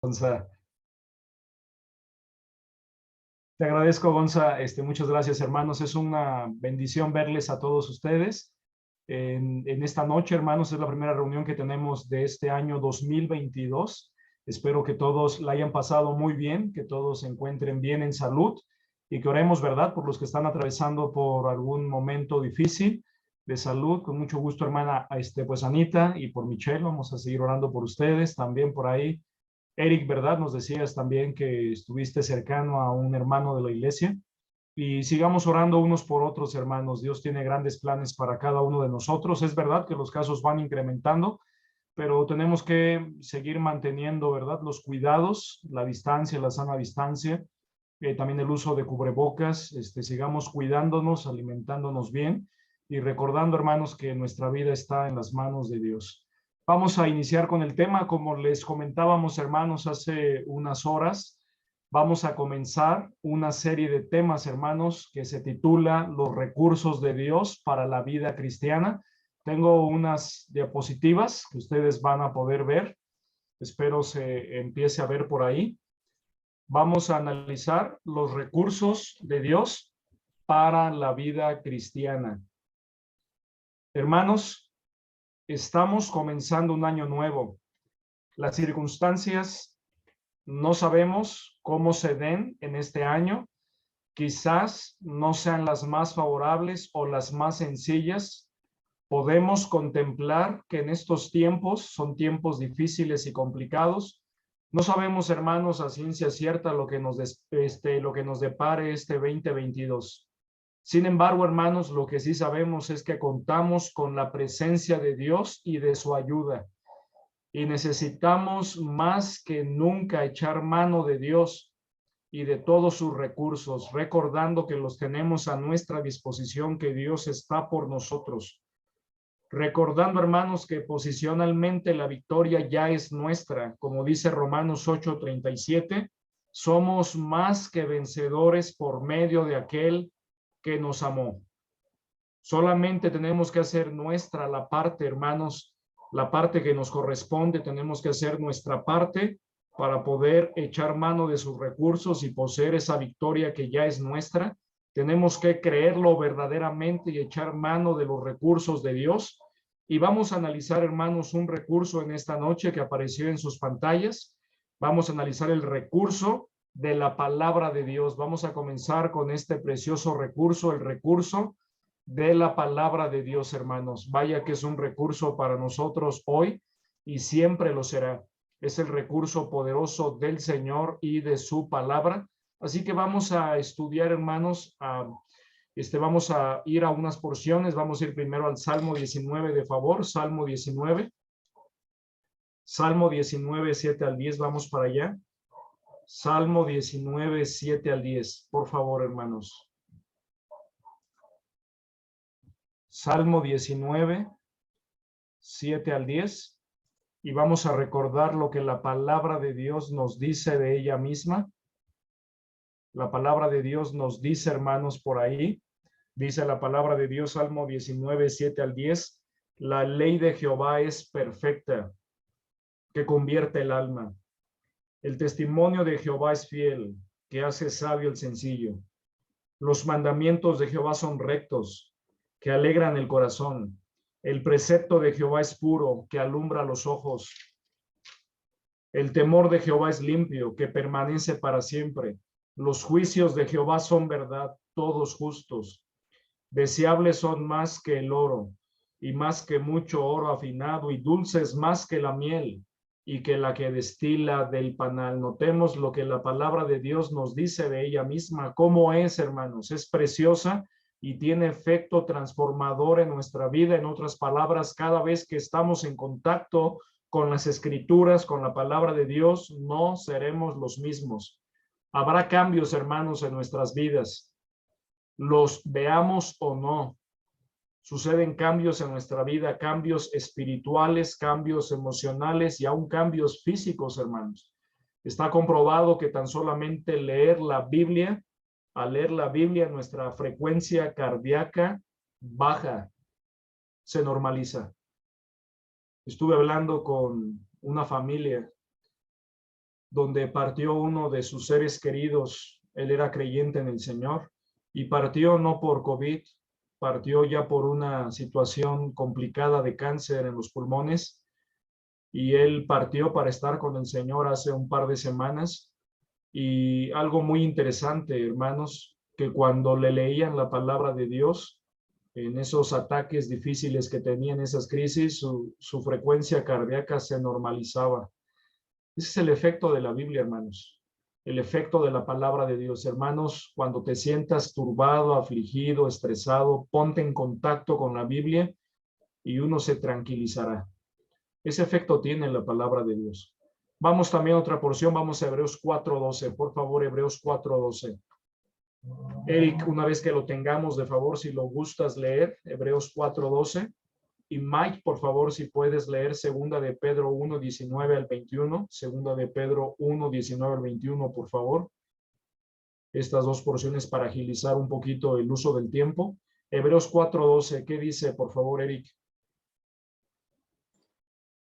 Gonza. Te agradezco, Gonza. Muchas gracias, hermanos. Es una bendición verles a todos ustedes. En esta noche, hermanos, es la primera reunión que tenemos de este año 2022. Espero que todos la hayan pasado muy bien, que todos se encuentren bien en salud y que oremos, ¿verdad?, por los que están atravesando por algún momento difícil de salud. Con mucho gusto, hermana, pues Anita, y por Michelle, vamos a seguir orando por ustedes. También por ahí Eric, ¿verdad? Nos decías también que estuviste cercano a un hermano de la iglesia y sigamos orando unos por otros, hermanos. Dios tiene grandes planes para cada uno de nosotros. Es verdad que los casos van incrementando, pero tenemos que seguir manteniendo, ¿verdad?, los cuidados, la distancia, la sana distancia, también el uso de cubrebocas. Sigamos cuidándonos, alimentándonos bien y recordando, hermanos, que nuestra vida está en las manos de Dios. Vamos a iniciar con el tema. Como les comentábamos, hermanos, hace unas horas, vamos a comenzar una serie de temas, hermanos, que se titula Los recursos de Dios para la vida cristiana. Tengo unas diapositivas que ustedes van a poder ver. Espero se empiece a ver por ahí. Vamos a analizar los recursos de Dios para la vida cristiana. Hermanos, estamos comenzando un año nuevo. Las circunstancias no sabemos cómo se den en este año. Quizás no sean las más favorables o las más sencillas. Podemos contemplar que en estos tiempos son tiempos difíciles y complicados. No sabemos, hermanos, a ciencia cierta lo que nos depare este 2022. Sin embargo, hermanos, lo que sí sabemos es que contamos con la presencia de Dios y de su ayuda. Y necesitamos más que nunca echar mano de Dios y de todos sus recursos, recordando que los tenemos a nuestra disposición, que Dios está por nosotros. Recordando, hermanos, que posicionalmente la victoria ya es nuestra. Como dice Romanos 8:37, somos más que vencedores por medio de aquel que nos amó. Solamente tenemos que hacer nuestra la parte, hermanos, la parte que nos corresponde. Tenemos que hacer nuestra parte para poder echar mano de sus recursos y poseer esa victoria que ya es nuestra. Tenemos que creerlo verdaderamente y echar mano de los recursos de Dios. Y vamos a analizar, hermanos, un recurso en esta noche que apareció en sus pantallas. Vamos a analizar el recurso de la palabra de Dios. Vamos a comenzar con este precioso recurso, el recurso de la palabra de Dios, hermanos. Vaya que es un recurso para nosotros hoy y siempre lo será. Es el recurso poderoso del Señor y de su palabra. Así que vamos a estudiar, hermanos. Vamos a ir a unas porciones. Vamos a ir primero al Salmo 19, de favor. Salmo 19. Salmo 19, 7 al 10. Vamos para allá. Salmo 19, 7 al 10. Por favor, hermanos. Salmo 19, 7 al 10. Y vamos a recordar lo que la palabra de Dios nos dice de ella misma. La palabra de Dios nos dice, hermanos, por ahí. Dice la palabra de Dios, Salmo 19, 7 al 10. La ley de Jehová es perfecta, que convierte el alma. El testimonio de Jehová es fiel, que hace sabio el sencillo. Los mandamientos de Jehová son rectos, que alegran el corazón. El precepto de Jehová es puro, que alumbra los ojos. El temor de Jehová es limpio, que permanece para siempre. Los juicios de Jehová son verdad, todos justos. Deseables son más que el oro, y más que mucho oro afinado, y dulces más que la miel, y que la que destila del panal. Notemos lo que la palabra de Dios nos dice de ella misma. ¿Cómo es, hermanos? Es preciosa y tiene efecto transformador en nuestra vida. En otras palabras, cada vez que estamos en contacto con las escrituras, con la palabra de Dios, no seremos los mismos. Habrá cambios, hermanos, en nuestras vidas. Los veamos o no. Suceden cambios en nuestra vida, cambios espirituales, cambios emocionales y aún cambios físicos, hermanos. Está comprobado que tan solamente leer la Biblia, al leer la Biblia, nuestra frecuencia cardíaca baja, se normaliza. Estuve hablando con una familia donde partió uno de sus seres queridos. Él era creyente en el Señor y partió no por COVID, partió ya por una situación complicada de cáncer en los pulmones, y él partió para estar con el Señor hace un par de semanas. Y algo muy interesante, hermanos, que cuando le leían la palabra de Dios, en esos ataques difíciles que tenía, en esas crisis, su frecuencia cardíaca se normalizaba. Ese es el efecto de la Biblia, hermanos. El efecto de la palabra de Dios. Hermanos, cuando te sientas turbado, afligido, estresado, ponte en contacto con la Biblia y uno se tranquilizará. Ese efecto tiene la palabra de Dios. Vamos también a otra porción, vamos a Hebreos 4:12. Por favor, Hebreos 4:12. Eric, una vez que lo tengamos, de favor, si lo gustas leer, Hebreos 4:12. Y Mike, por favor, si puedes leer segunda de Pedro 1:19 al 21. Segunda de Pedro 1:19 al 21, por favor. Estas dos porciones para agilizar un poquito el uso del tiempo. Hebreos 4:12, ¿qué dice, por favor, Eric?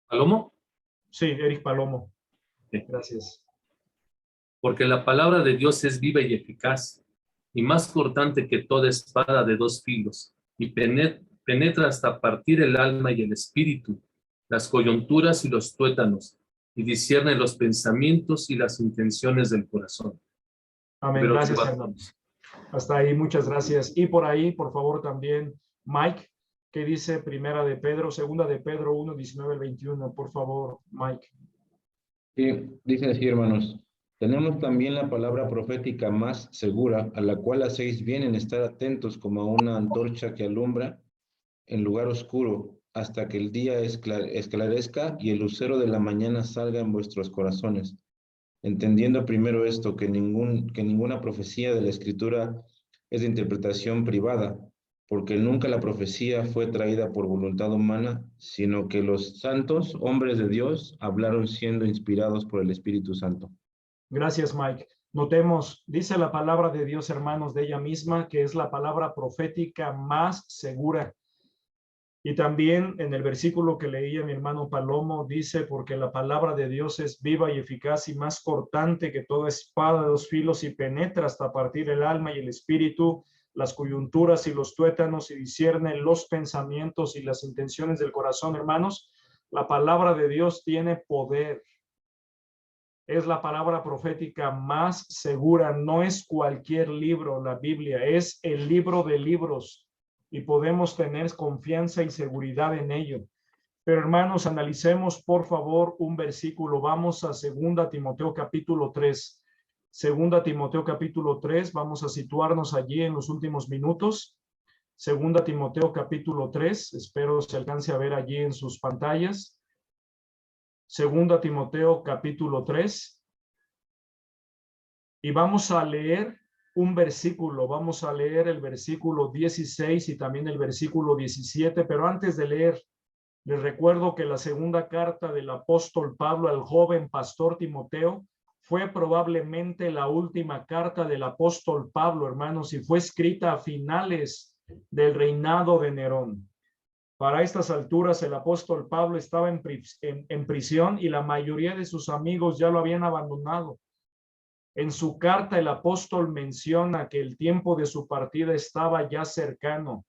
¿Palomo? Sí, Eric Palomo. Sí. Gracias. Porque la palabra de Dios es viva y eficaz, y más cortante que toda espada de dos filos, y penetra hasta partir el alma y el espíritu, las coyunturas y los tuétanos, y discierne los pensamientos y las intenciones del corazón. Amén. Hebreos Gracias, 4. hermano. Hasta ahí, muchas gracias. Y por ahí, por favor, también, Mike, ¿qué dice primera de Pedro, segunda de Pedro 1:19 al 21? Por favor, Mike. Sí, dice así, hermanos. Tenemos también la palabra profética más segura, a la cual hacéis bien en estar atentos como a una antorcha que alumbra en lugar oscuro, hasta que el día esclarezca y el lucero de la mañana salga en vuestros corazones. Entendiendo primero esto, que ninguna profecía de la Escritura es de interpretación privada, porque nunca la profecía fue traída por voluntad humana, sino que los santos, hombres de Dios, hablaron siendo inspirados por el Espíritu Santo. Gracias, Mike. Notemos, dice la palabra de Dios, hermanos, de ella misma, que es la palabra profética más segura. Y también en el versículo que leía mi hermano Palomo, dice, porque la palabra de Dios es viva y eficaz y más cortante que toda espada de dos filos y penetra hasta partir el alma y el espíritu, las coyunturas y los tuétanos, y discierne los pensamientos y las intenciones del corazón. Hermanos, la palabra de Dios tiene poder. Es la palabra profética más segura. No es cualquier libro, la Biblia, es el libro de libros, y podemos tener confianza y seguridad en ello. Pero hermanos, analicemos por favor un versículo. Vamos a 2 Timoteo capítulo 3. 2 Timoteo capítulo 3, vamos a situarnos allí en los últimos minutos. 2 Timoteo capítulo 3, espero se alcance a ver allí en sus pantallas. 2 Timoteo capítulo 3. Y vamos a leer un versículo, vamos a leer el versículo 16 y también el versículo 17, pero antes de leer, les recuerdo que la segunda carta del apóstol Pablo al joven pastor Timoteo fue probablemente la última carta del apóstol Pablo, hermanos, y fue escrita a finales del reinado de Nerón. Para estas alturas, el apóstol Pablo estaba en prisión y la mayoría de sus amigos ya lo habían abandonado. En su carta, el apóstol menciona que el tiempo de su partida estaba ya cercano.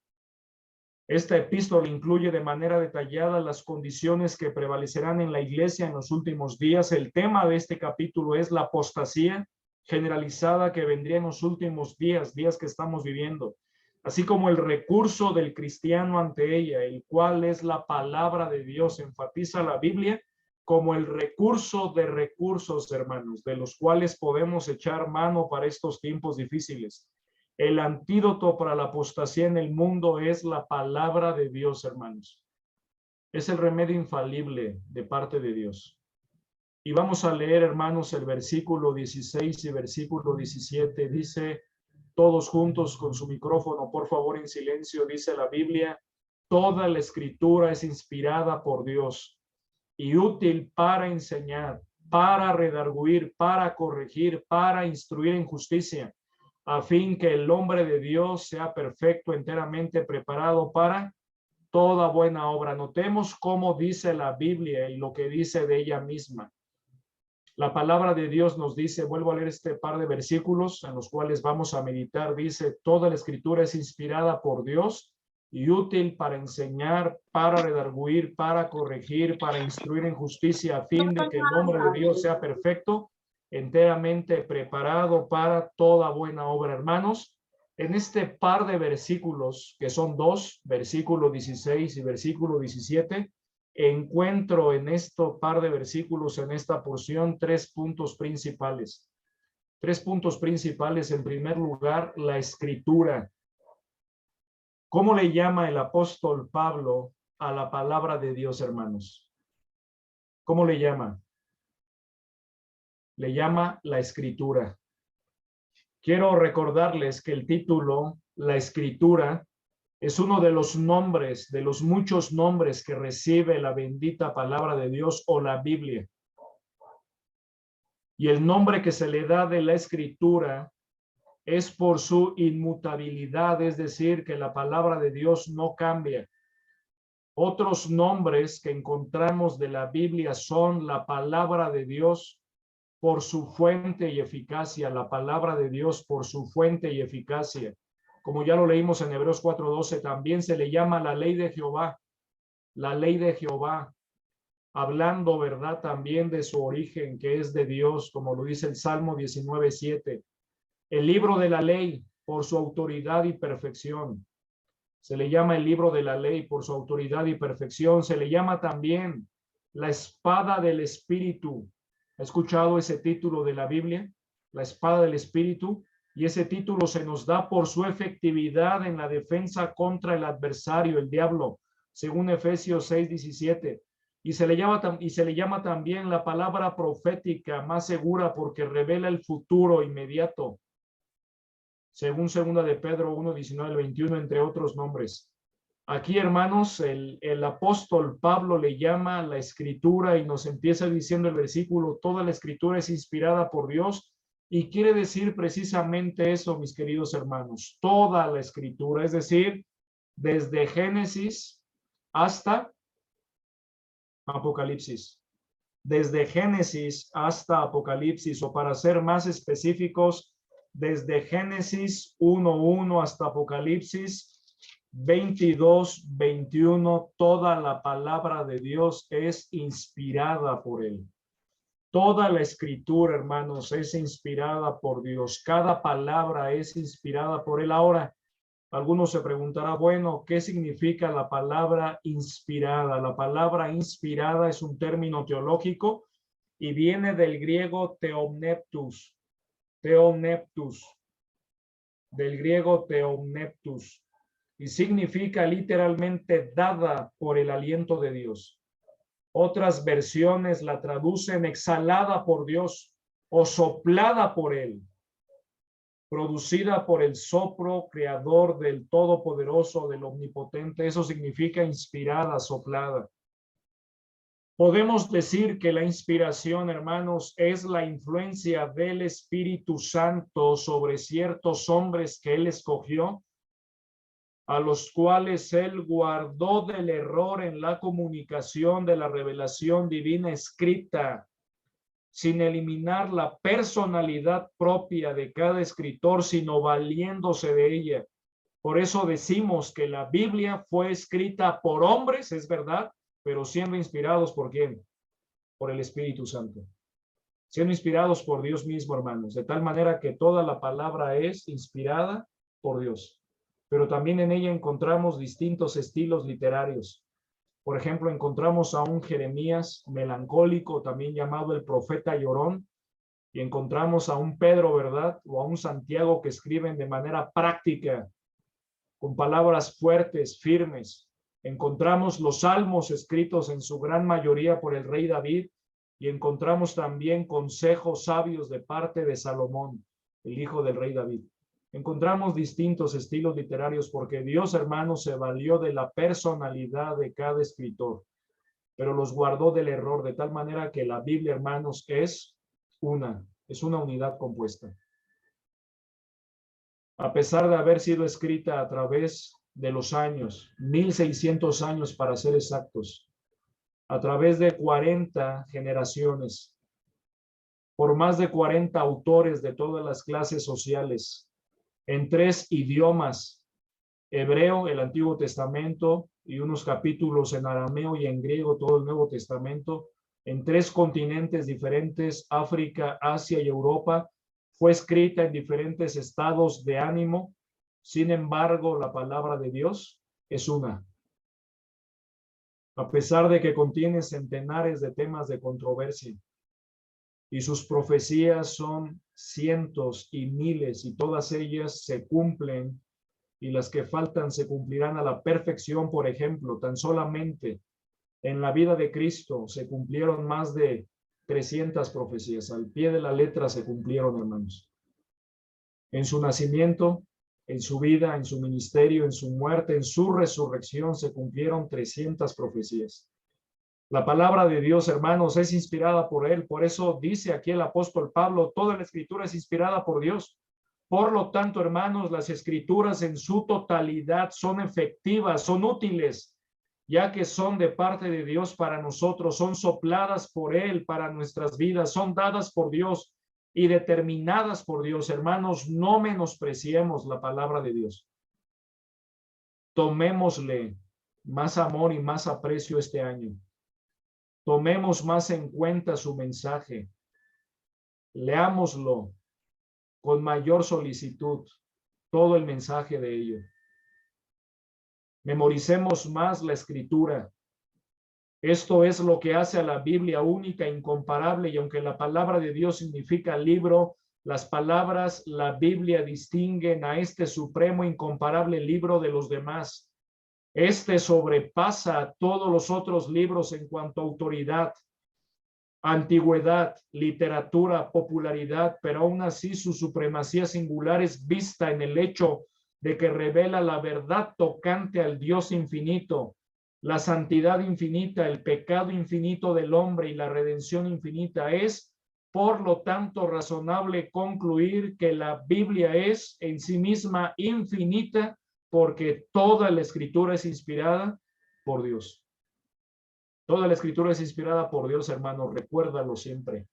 Esta epístola incluye de manera detallada las condiciones que prevalecerán en la iglesia en los últimos días. El tema de este capítulo es la apostasía generalizada que vendría en los últimos días que estamos viviendo, así como el recurso del cristiano ante ella, el cual es la palabra de Dios. Enfatiza la Biblia como el recurso de recursos, hermanos, de los cuales podemos echar mano para estos tiempos difíciles. El antídoto para la apostasía en el mundo es la palabra de Dios, hermanos. Es el remedio infalible de parte de Dios. Y vamos a leer, hermanos, el versículo 16 y versículo 17. Dice, todos juntos con su micrófono, por favor, en silencio, dice la Biblia, toda la escritura es inspirada por Dios y útil para enseñar, para redarguir, para corregir, para instruir en justicia, a fin que el hombre de Dios sea perfecto, enteramente preparado para toda buena obra. Notemos cómo dice la Biblia y lo que dice de ella misma. La palabra de Dios nos dice, vuelvo a leer este par de versículos en los cuales vamos a meditar, dice, toda la escritura es inspirada por Dios y útil para enseñar, para redarguir, para corregir, para instruir en justicia, a fin de que el hombre de Dios sea perfecto, enteramente preparado para toda buena obra. Hermanos, en este par de versículos, que son dos, versículo 16 y versículo 17, encuentro en este par de versículos, en esta porción, tres puntos principales. Tres puntos principales. En primer lugar, la escritura. ¿Cómo le llama el apóstol Pablo a la palabra de Dios, hermanos? ¿Cómo le llama? Le llama la escritura. Quiero recordarles que el título, la escritura, es uno de los nombres, de los muchos nombres que recibe la bendita palabra de Dios o la Biblia. Y el nombre que se le da de la escritura es por su inmutabilidad, es decir, que la palabra de Dios no cambia. Otros nombres que encontramos de la Biblia son la palabra de Dios por su fuente y eficacia, la palabra de Dios por su fuente y eficacia. Como ya lo leímos en Hebreos 4:12, también se le llama la ley de Jehová, la ley de Jehová, hablando, ¿verdad?, también de su origen, que es de Dios, como lo dice el Salmo 19:7. El libro de la ley, por su autoridad y perfección. Se le llama el libro de la ley por su autoridad y perfección. Se le llama también la espada del Espíritu. ¿Ha escuchado ese título de la Biblia? La espada del Espíritu. Y ese título se nos da por su efectividad en la defensa contra el adversario, el diablo, según Efesios 6:17. Y se le llama también la palabra profética, más segura porque revela el futuro inmediato, según segunda de Pedro 1:19-21, entre otros nombres. Aquí, hermanos, el apóstol Pablo le llama la escritura y nos empieza diciendo el versículo, toda la escritura es inspirada por Dios, y quiere decir precisamente eso, mis queridos hermanos, toda la escritura, es decir, desde Génesis hasta Apocalipsis. Desde Génesis hasta Apocalipsis, o para ser más específicos, desde Génesis 1:1 hasta Apocalipsis 22:21, toda la palabra de Dios es inspirada por él. Toda la escritura, hermanos, es inspirada por Dios. Cada palabra es inspirada por él. Ahora, algunos se preguntarán, bueno, ¿qué significa la palabra inspirada? La palabra inspirada es un término teológico y viene del griego theomneptus, del griego theomneptus, y significa literalmente dada por el aliento de Dios. Otras versiones la traducen exhalada por Dios o soplada por él, producida por el soplo creador del Todopoderoso, del Omnipotente. Eso significa inspirada, soplada. Podemos decir que la inspiración, hermanos, es la influencia del Espíritu Santo sobre ciertos hombres que él escogió, a los cuales él guardó del error en la comunicación de la revelación divina escrita, sin eliminar la personalidad propia de cada escritor, sino valiéndose de ella. Por eso decimos que la Biblia fue escrita por hombres, es verdad, pero siendo inspirados ¿por quién? Por el Espíritu Santo. Siendo inspirados por Dios mismo, hermanos, de tal manera que toda la palabra es inspirada por Dios. Pero también en ella encontramos distintos estilos literarios. Por ejemplo, encontramos a un Jeremías melancólico, también llamado el profeta llorón, y encontramos a un Pedro, ¿verdad? O a un Santiago que escriben de manera práctica, con palabras fuertes, firmes. Encontramos los salmos escritos en su gran mayoría por el rey David, y encontramos también consejos sabios de parte de Salomón, el hijo del rey David. Encontramos distintos estilos literarios porque Dios, hermanos, se valió de la personalidad de cada escritor, pero los guardó del error, de tal manera que la Biblia, hermanos, es una unidad compuesta. A pesar de haber sido escrita a través de los años, 1600 años para ser exactos, a través de 40 generaciones, por más de 40 autores de todas las clases sociales, en 3 idiomas, hebreo, el Antiguo Testamento, y unos capítulos en arameo y en griego, todo el Nuevo Testamento, en 3 continentes diferentes, África, Asia y Europa. Fue escrita en diferentes estados de ánimo. Sin embargo, la palabra de Dios es una. A pesar de que contiene centenares de temas de controversia y sus profecías son cientos y miles, y todas ellas se cumplen, y las que faltan se cumplirán a la perfección. Por ejemplo, tan solamente en la vida de Cristo se cumplieron más de 300 profecías. Al pie de la letra se cumplieron, hermanos. En su nacimiento, en su vida, en su ministerio, en su muerte, en su resurrección, se cumplieron 300 profecías. La palabra de Dios, hermanos, es inspirada por Él. Por eso dice aquí el apóstol Pablo, toda la escritura es inspirada por Dios. Por lo tanto, hermanos, las escrituras en su totalidad son efectivas, son útiles, ya que son de parte de Dios para nosotros, son sopladas por Él para nuestras vidas, son dadas por Dios y determinadas por Dios. Hermanos, no menospreciemos la palabra de Dios. Tomémosle más amor y más aprecio este año. Tomemos más en cuenta su mensaje. Leámoslo con mayor solicitud, todo el mensaje de ello. Memoricemos más la escritura. Esto es lo que hace a la Biblia única, incomparable, y aunque la palabra de Dios significa libro, las palabras, la Biblia, distinguen a este supremo, incomparable libro de los demás. Este sobrepasa a todos los otros libros en cuanto a autoridad, antigüedad, literatura, popularidad, pero aún así su supremacía singular es vista en el hecho de que revela la verdad tocante al Dios infinito, la santidad infinita, el pecado infinito del hombre y la redención infinita. Es, por lo tanto, razonable concluir que la Biblia es en sí misma infinita, porque toda la escritura es inspirada por Dios. Toda la escritura es inspirada por Dios, hermanos, recuérdalo siempre.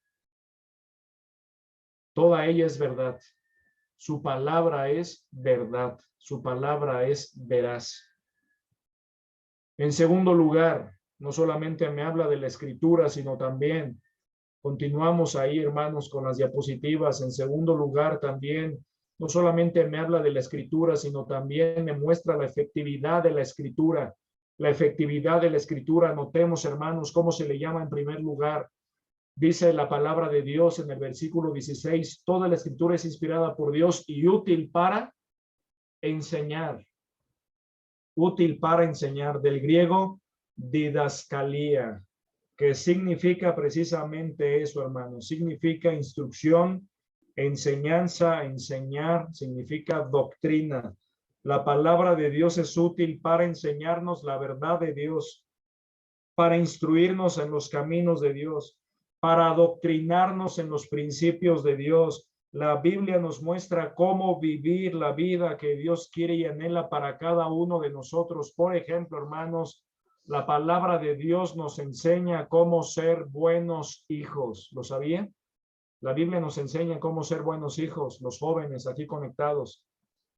Toda ella es verdad. Su palabra es verdad. Su palabra es veraz. En segundo lugar, no solamente me habla de la escritura, sino también, continuamos ahí, hermanos, con las diapositivas. En segundo lugar, también, no solamente me habla de la escritura, sino también me muestra la efectividad de la escritura. La efectividad de la escritura, notemos, hermanos, cómo se le llama en primer lugar. Dice la palabra de Dios en el versículo 16, toda la escritura es inspirada por Dios y útil para enseñar. Útil para enseñar, del griego didascalía, que significa precisamente eso, hermanos. Significa instrucción, enseñanza, enseñar, significa doctrina. La palabra de Dios es útil para enseñarnos la verdad de Dios, para instruirnos en los caminos de Dios, para adoctrinarnos en los principios de Dios. La Biblia nos muestra cómo vivir la vida que Dios quiere y anhela para cada uno de nosotros. Por ejemplo, hermanos, la palabra de Dios nos enseña cómo ser buenos hijos. ¿Lo sabían? La Biblia nos enseña cómo ser buenos hijos, los jóvenes aquí conectados.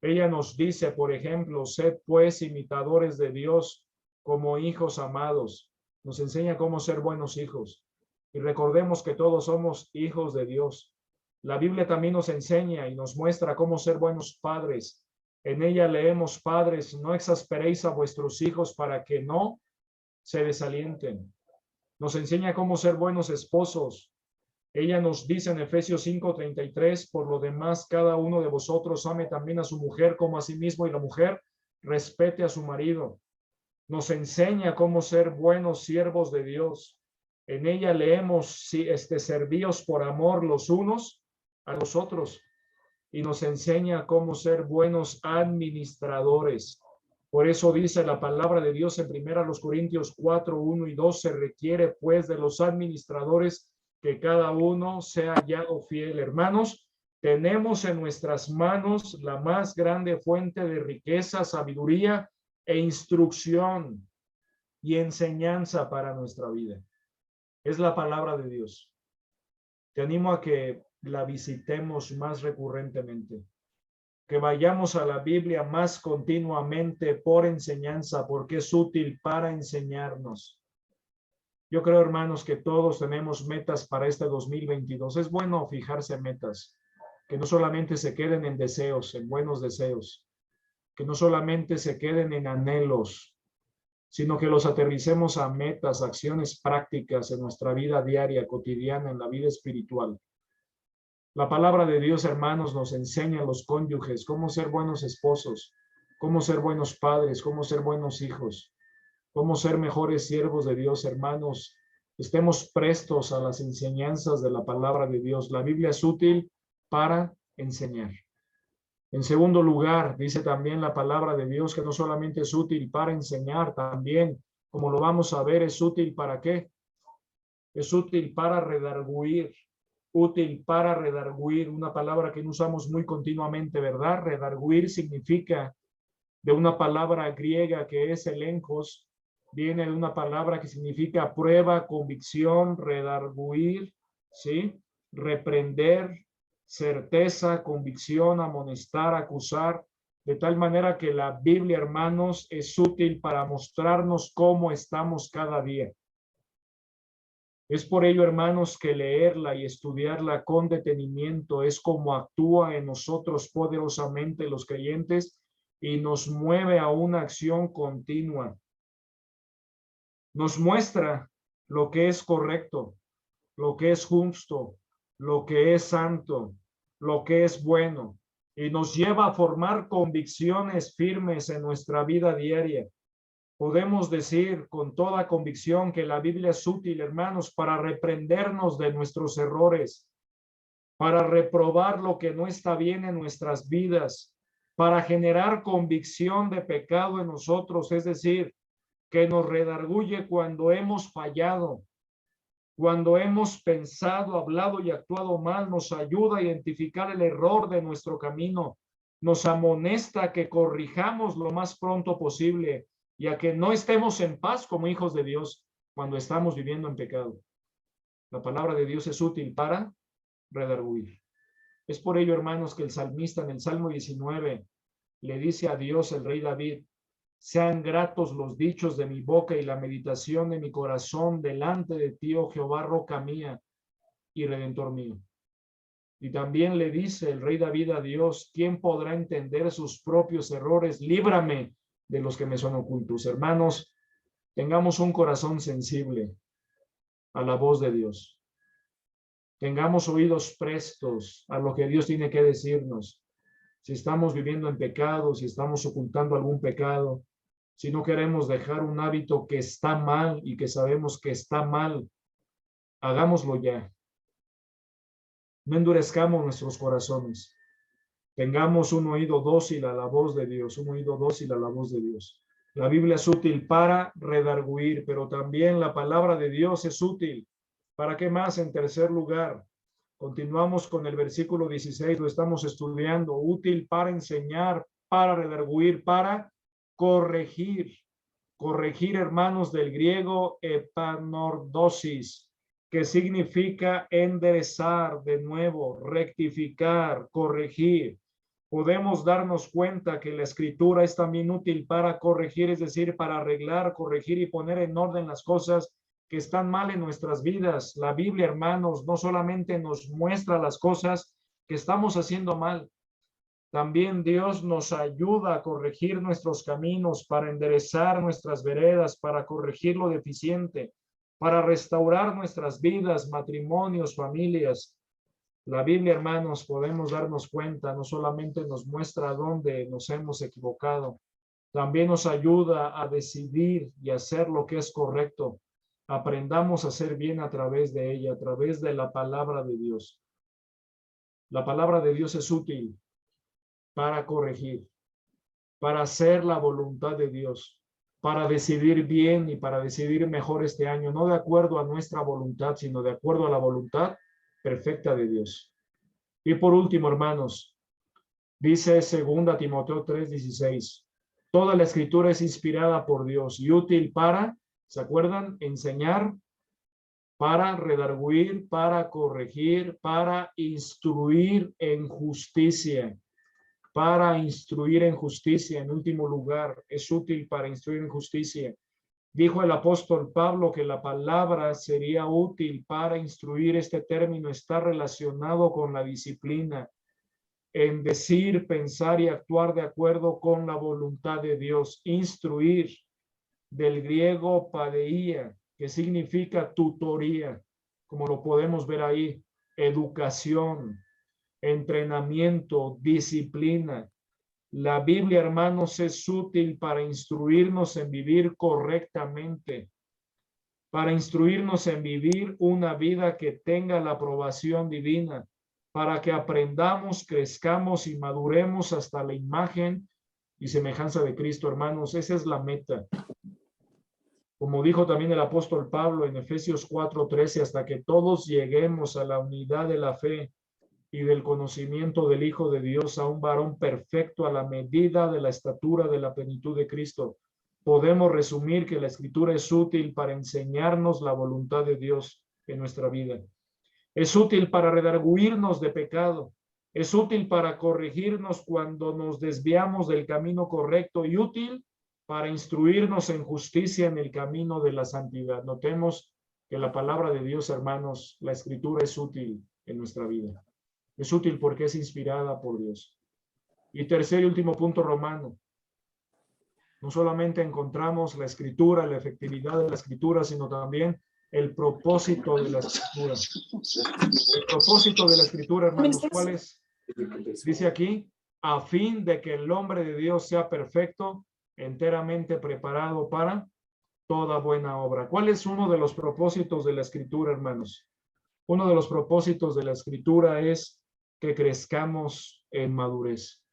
Ella nos dice, por ejemplo, sed pues imitadores de Dios como hijos amados. Nos enseña cómo ser buenos hijos. Y recordemos que todos somos hijos de Dios. La Biblia también nos enseña y nos muestra cómo ser buenos padres. En ella leemos, padres, no exasperéis a vuestros hijos para que no se desalienten. Nos enseña cómo ser buenos esposos. Ella nos dice en Efesios 5:33, por lo demás, cada uno de vosotros ame también a su mujer como a sí mismo, y la mujer respete a su marido. Nos enseña cómo ser buenos siervos de Dios. En ella leemos, servíos por amor los unos a los otros. Y nos enseña cómo ser buenos administradores. Por eso dice la palabra de Dios en 1 Corintios 4:1 y 2, se requiere pues de los administradores que cada uno sea hallado fiel. Hermanos, tenemos en nuestras manos la más grande fuente de riqueza, sabiduría e instrucción y enseñanza para nuestra vida. Es la palabra de Dios. te animo a que la visitemos más recurrentemente, que vayamos a la Biblia más continuamente por enseñanza, porque es útil para enseñarnos. Yo creo, hermanos, que todos tenemos metas para este 2022. Es bueno fijarse metas, que no solamente se queden en deseos, en buenos deseos, que no solamente se queden en anhelos, sino que los aterricemos a metas, acciones prácticas en nuestra vida diaria, cotidiana, en la vida espiritual. La palabra de Dios, hermanos, nos enseña a los cónyuges cómo ser buenos esposos, cómo ser buenos padres, cómo ser buenos hijos, cómo ser mejores siervos de Dios, hermanos. Estemos prestos a las enseñanzas de la palabra de Dios. La Biblia es útil para enseñar. En segundo lugar, dice también la palabra de Dios que no solamente es útil para enseñar, también, como lo vamos a ver, es útil ¿para qué? Es útil para redarguir. Útil para redarguir, una palabra que no usamos muy continuamente, ¿verdad? Redarguir significa de una palabra griega que es elencos, viene de una palabra que significa prueba, convicción, redarguir, ¿sí? Reprender, certeza, convicción, amonestar, acusar, de tal manera que la Biblia, hermanos, es útil para mostrarnos cómo estamos cada día. Es por ello, hermanos, que leerla y estudiarla con detenimiento es como actúa en nosotros poderosamente los creyentes y nos mueve a una acción continua. Nos muestra lo que es correcto, lo que es justo, lo que es santo, lo que es bueno, y nos lleva a formar convicciones firmes en nuestra vida diaria. Podemos decir con toda convicción que la Biblia es útil, hermanos, para reprendernos de nuestros errores, para reprobar lo que no está bien en nuestras vidas, para generar convicción de pecado en nosotros, es decir, que nos redarguye cuando hemos fallado, cuando hemos pensado, hablado y actuado mal, nos ayuda a identificar el error de nuestro camino, nos amonesta que corrijamos lo más pronto posible y a que no estemos en paz como hijos de Dios cuando estamos viviendo en pecado. La palabra de Dios es útil para redarguir. Es por ello, hermanos, que el salmista en el Salmo 19 le dice a Dios, el rey David, sean gratos los dichos de mi boca y la meditación de mi corazón delante de ti, oh Jehová, roca mía y redentor mío. Y también le dice el rey David a Dios, ¿quién podrá entender sus propios errores? Líbrame de los que me son ocultos. Hermanos, tengamos un corazón sensible a la voz de Dios. Tengamos oídos prestos a lo que Dios tiene que decirnos. Si estamos viviendo en pecado, si estamos ocultando algún pecado, si no queremos dejar un hábito que está mal y que sabemos que está mal, hagámoslo ya. No endurezcamos nuestros corazones. Tengamos un oído dócil a la voz de Dios, un oído dócil a la voz de Dios. La Biblia es útil para redarguir, pero también la palabra de Dios es útil. ¿Para qué más? En tercer lugar, continuamos con el versículo 16, lo estamos estudiando. Útil para enseñar, para redarguir, para corregir. Corregir, hermanos, del griego epanordosis, que significa enderezar de nuevo, rectificar, corregir. Podemos darnos cuenta que la escritura es también útil para corregir, es decir, para arreglar, corregir y poner en orden las cosas que están mal en nuestras vidas. La Biblia, hermanos, no solamente nos muestra las cosas que estamos haciendo mal, también Dios nos ayuda a corregir nuestros caminos, para enderezar nuestras veredas, para corregir lo deficiente, para restaurar nuestras vidas, matrimonios, familias. La Biblia, hermanos, podemos darnos cuenta, no solamente nos muestra dónde nos hemos equivocado, también nos ayuda a decidir y hacer lo que es correcto. Aprendamos a hacer bien a través de ella, a través de la palabra de Dios. La palabra de Dios es útil para corregir, para hacer la voluntad de Dios, para decidir bien y para decidir mejor este año, no de acuerdo a nuestra voluntad, sino de acuerdo a la voluntad perfecta de Dios. Y por último, hermanos, dice 2 Timoteo 3:16, toda la escritura es inspirada por Dios y útil para, ¿se acuerdan? Enseñar, para redarguir, para corregir, para instruir en justicia. Para instruir en justicia, en último lugar, es útil para instruir en justicia. Dijo el apóstol Pablo que la palabra sería útil para instruir. Este término está relacionado con la disciplina, en decir, pensar y actuar de acuerdo con la voluntad de Dios. Instruir, del griego padeia, que significa tutoría, como lo podemos ver ahí, educación, entrenamiento, disciplina. La Biblia, hermanos, es útil para instruirnos en vivir correctamente, para instruirnos en vivir una vida que tenga la aprobación divina, para que aprendamos, crezcamos y maduremos hasta la imagen y semejanza de Cristo, hermanos. Esa es la meta. Como dijo también el apóstol Pablo en Efesios 4:13, hasta que todos lleguemos a la unidad de la fe y del conocimiento del Hijo de Dios, a un varón perfecto a la medida de la estatura de la plenitud de Cristo. Podemos resumir que la Escritura es útil para enseñarnos la voluntad de Dios en nuestra vida. Es útil para redarguirnos de pecado. Es útil para corregirnos cuando nos desviamos del camino correcto y útil para instruirnos en justicia en el camino de la santidad. Notemos que la palabra de Dios, hermanos, la Escritura es útil en nuestra vida. Es útil porque es inspirada por Dios. Y tercer y último punto, romano. No solamente encontramos la Escritura, la efectividad de la Escritura, sino también el propósito de la Escritura. El propósito de la Escritura, hermanos, ¿cuál es? Dice aquí, a fin de que el hombre de Dios sea perfecto, enteramente preparado para toda buena obra. ¿Cuál es uno de los propósitos de la Escritura, hermanos? Uno de los propósitos de la Escritura es que crezcamos en madurez,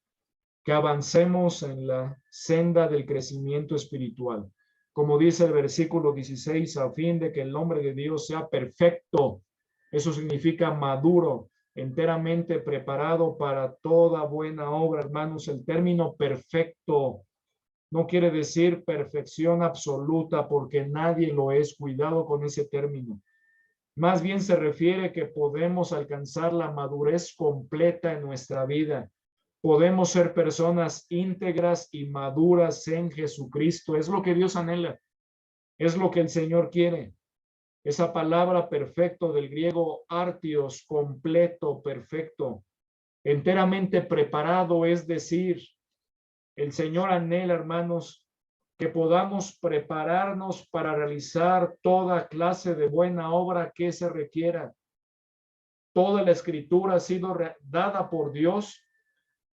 que avancemos en la senda del crecimiento espiritual. Como dice el versículo 16, a fin de que el hombre de Dios sea perfecto. Eso significa maduro, enteramente preparado para toda buena obra, hermanos. El término perfecto no quiere decir perfección absoluta, porque nadie lo es. Cuidado con ese término. Más bien se refiere que podemos alcanzar la madurez completa en nuestra vida. Podemos ser personas íntegras y maduras en Jesucristo. Es lo que Dios anhela. Es lo que el Señor quiere. Esa palabra perfecto del griego artios, completo, perfecto, enteramente preparado, es decir, el Señor anhela, hermanos, que podamos prepararnos para realizar toda clase de buena obra que se requiera. Toda la Escritura ha sido dada por Dios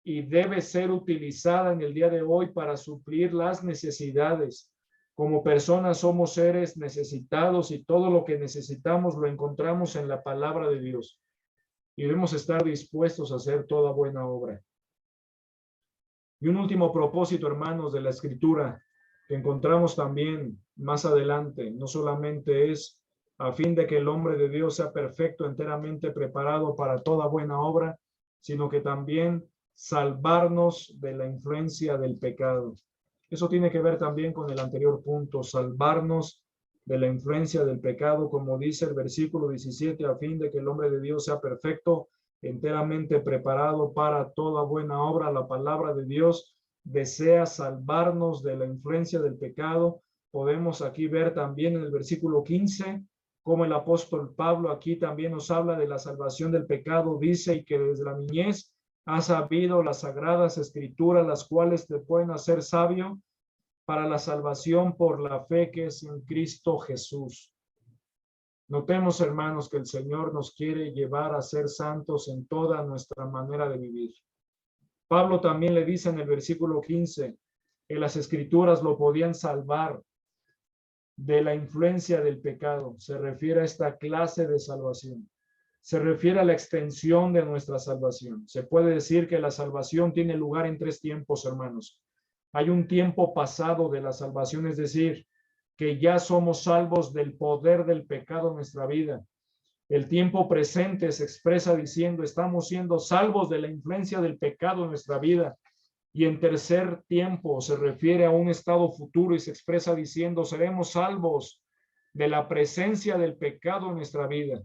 y debe ser utilizada en el día de hoy para suplir las necesidades. Como personas somos seres necesitados y todo lo que necesitamos lo encontramos en la palabra de Dios. Y debemos estar dispuestos a hacer toda buena obra. Y un último propósito, hermanos, de la Escritura que encontramos también más adelante, no solamente es a fin de que el hombre de Dios sea perfecto, enteramente preparado para toda buena obra, sino que también salvarnos de la influencia del pecado. Eso tiene que ver también con el anterior punto, salvarnos de la influencia del pecado, como dice el versículo 17, a fin de que el hombre de Dios sea perfecto, enteramente preparado para toda buena obra. La palabra de Dios desea salvarnos de la influencia del pecado. Podemos aquí ver también en el versículo 15 como el apóstol Pablo aquí también nos habla de la salvación del pecado. Dice, y que desde la niñez has sabido las sagradas escrituras, las cuales te pueden hacer sabio para la salvación por la fe que es en Cristo Jesús. Notemos, hermanos, que el Señor nos quiere llevar a ser santos en toda nuestra manera de vivir. Pablo también le dice en el versículo 15 que las escrituras lo podían salvar de la influencia del pecado. Se refiere a esta clase de salvación. Se refiere a la extensión de nuestra salvación. Se puede decir que la salvación tiene lugar en tres tiempos, hermanos. Hay un tiempo pasado de la salvación, es decir, que ya somos salvos del poder del pecado en nuestra vida. El tiempo presente se expresa diciendo, estamos siendo salvos de la influencia del pecado en nuestra vida. Y en tercer tiempo se refiere a un estado futuro y se expresa diciendo, seremos salvos de la presencia del pecado en nuestra vida.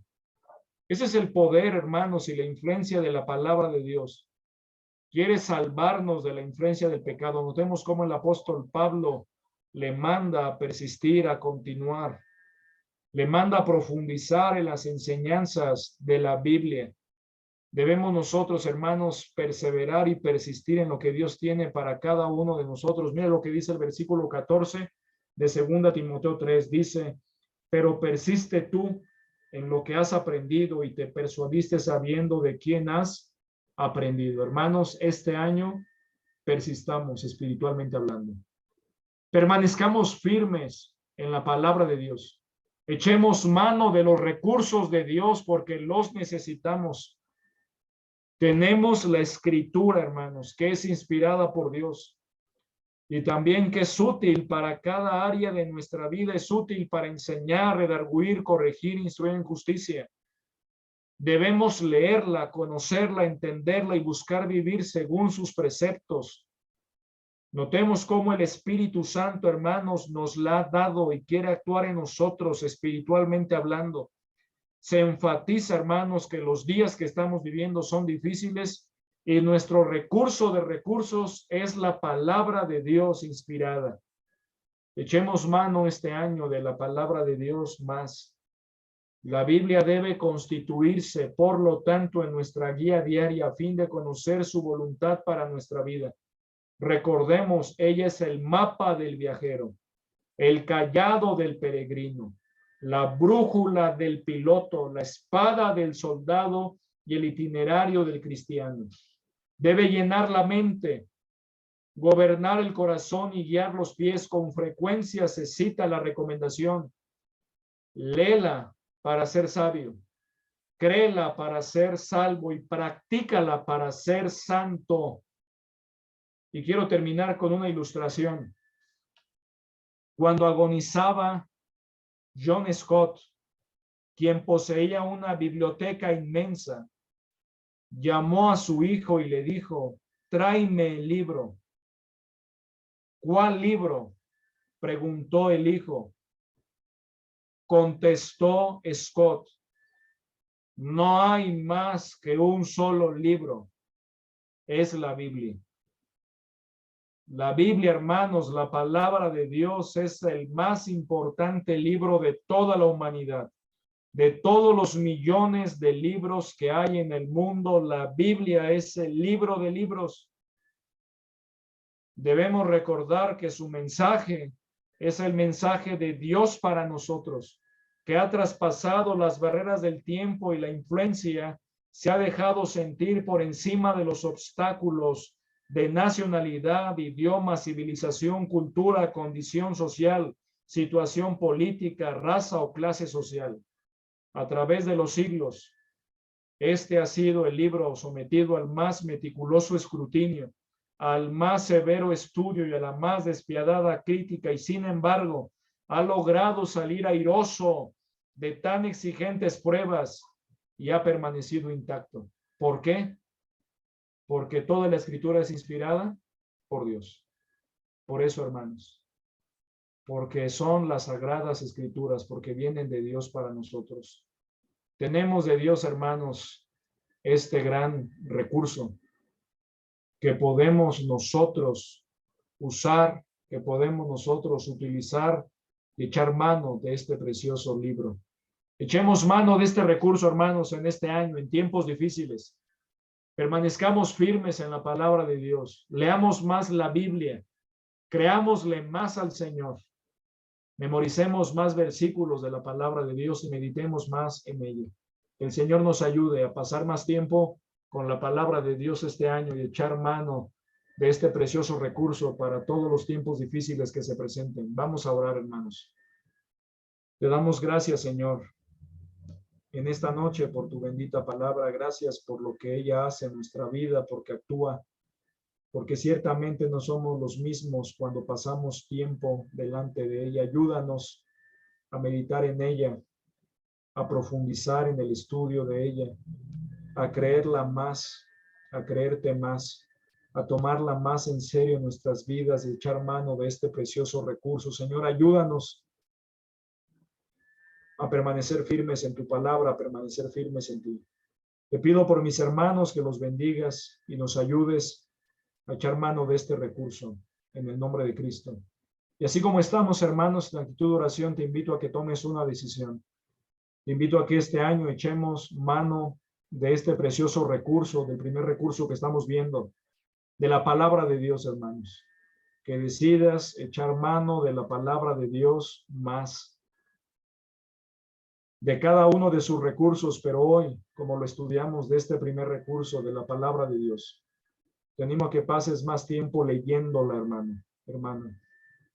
Ese es el poder, hermanos, y la influencia de la palabra de Dios. Quiere salvarnos de la influencia del pecado. Notemos cómo el apóstol Pablo le manda a persistir, a continuar. Le manda a profundizar en las enseñanzas de la Biblia. Debemos nosotros, hermanos, perseverar y persistir en lo que Dios tiene para cada uno de nosotros. Mira lo que dice el versículo 14 de 2 Timoteo 3. Dice, pero persiste tú en lo que has aprendido y te persuadiste sabiendo de quién has aprendido. Hermanos, este año persistamos espiritualmente hablando. Permanezcamos firmes en la palabra de Dios. Echemos mano de los recursos de Dios porque los necesitamos. Tenemos la escritura, hermanos, que es inspirada por Dios y también que es útil para cada área de nuestra vida. Es útil para enseñar, redarguir, corregir, instruir en justicia. Debemos leerla, conocerla, entenderla y buscar vivir según sus preceptos. Notemos cómo el Espíritu Santo, hermanos, nos la ha dado y quiere actuar en nosotros espiritualmente hablando. Se enfatiza, hermanos, que los días que estamos viviendo son difíciles y nuestro recurso de recursos es la palabra de Dios inspirada. Echemos mano este año de la palabra de Dios más. La Biblia debe constituirse, por lo tanto, en nuestra guía diaria a fin de conocer su voluntad para nuestra vida. Recordemos, ella es el mapa del viajero, el cayado del peregrino, la brújula del piloto, la espada del soldado y el itinerario del cristiano. Debe llenar la mente, gobernar el corazón y guiar los pies. Con frecuencia se cita la recomendación: léela para ser sabio, créela para ser salvo y practícala para ser santo. Y quiero terminar con una ilustración. Cuando agonizaba John Scott, quien poseía una biblioteca inmensa, llamó a su hijo y le dijo: tráeme el libro. ¿Cuál libro?, preguntó el hijo. Contestó Scott: no hay más que un solo libro, es la Biblia. La Biblia, hermanos, la palabra de Dios, es el más importante libro de toda la humanidad. De todos los millones de libros que hay en el mundo, la Biblia es el libro de libros. Debemos recordar que su mensaje es el mensaje de Dios para nosotros, que ha traspasado las barreras del tiempo y la influencia, se ha dejado sentir por encima de los obstáculos de nacionalidad, idioma, civilización, cultura, condición social, situación política, raza o clase social. A través de los siglos, este ha sido el libro sometido al más meticuloso escrutinio, al más severo estudio y a la más despiadada crítica, y sin embargo ha logrado salir airoso de tan exigentes pruebas y ha permanecido intacto. ¿Por qué? Porque toda la escritura es inspirada por Dios. Por eso, hermanos, porque son las sagradas escrituras, porque vienen de Dios para nosotros. Tenemos de Dios, hermanos, este gran recurso que podemos nosotros usar, que podemos nosotros utilizar y echar mano de este precioso libro. Echemos mano de este recurso, hermanos, en este año, en tiempos difíciles. Permanezcamos firmes en la palabra de Dios. Leamos más la Biblia. Creámosle más al Señor. Memoricemos más versículos de la palabra de Dios y meditemos más en ella. Que el Señor nos ayude a pasar más tiempo con la palabra de Dios este año y echar mano de este precioso recurso para todos los tiempos difíciles que se presenten. Vamos a orar, hermanos. Te damos gracias, Señor, en esta noche por tu bendita palabra. Gracias por lo que ella hace en nuestra vida, porque actúa, porque ciertamente no somos los mismos cuando pasamos tiempo delante de ella. Ayúdanos a meditar en ella, a profundizar en el estudio de ella, a creerla más, a creerte más, a tomarla más en serio en nuestras vidas y echar mano de este precioso recurso. Señor, ayúdanos a permanecer firmes en tu palabra, a permanecer firmes en ti. Te pido por mis hermanos que los bendigas y nos ayudes a echar mano de este recurso en el nombre de Cristo. Y así como estamos, hermanos, en actitud de oración, te invito a que tomes una decisión. Te invito a que este año echemos mano de este precioso recurso, del primer recurso que estamos viendo, de la palabra de Dios, hermanos. Que decidas echar mano de la palabra de Dios más, de cada uno de sus recursos, pero hoy, como lo estudiamos de este primer recurso, de la palabra de Dios, te animo a que pases más tiempo leyéndola, hermano,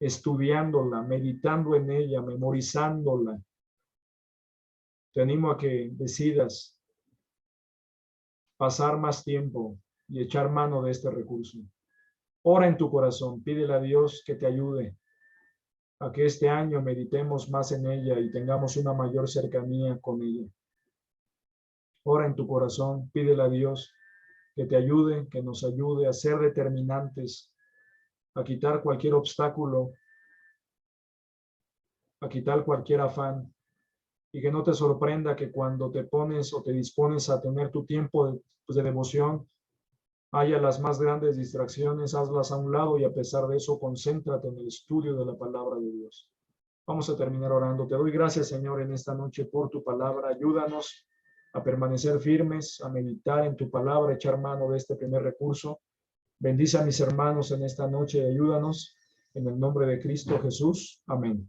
estudiándola, meditando en ella, memorizándola. Te animo a que decidas pasar más tiempo y echar mano de este recurso. Ora en tu corazón, pídele a Dios que te ayude a que este año meditemos más en ella y tengamos una mayor cercanía con ella. Ora en tu corazón, pídele a Dios que te ayude, que nos ayude a ser determinantes, a quitar cualquier obstáculo, a quitar cualquier afán, y que no te sorprenda que cuando te pones o te dispones a tener tu tiempo de devoción, haya las más grandes distracciones, hazlas a un lado y a pesar de eso, concéntrate en el estudio de la palabra de Dios. Vamos a terminar orando. Te doy gracias, Señor, en esta noche por tu palabra. Ayúdanos a permanecer firmes, a meditar en tu palabra, echar mano de este primer recurso. Bendice a mis hermanos en esta noche y ayúdanos en el nombre de Cristo Jesús. Amén.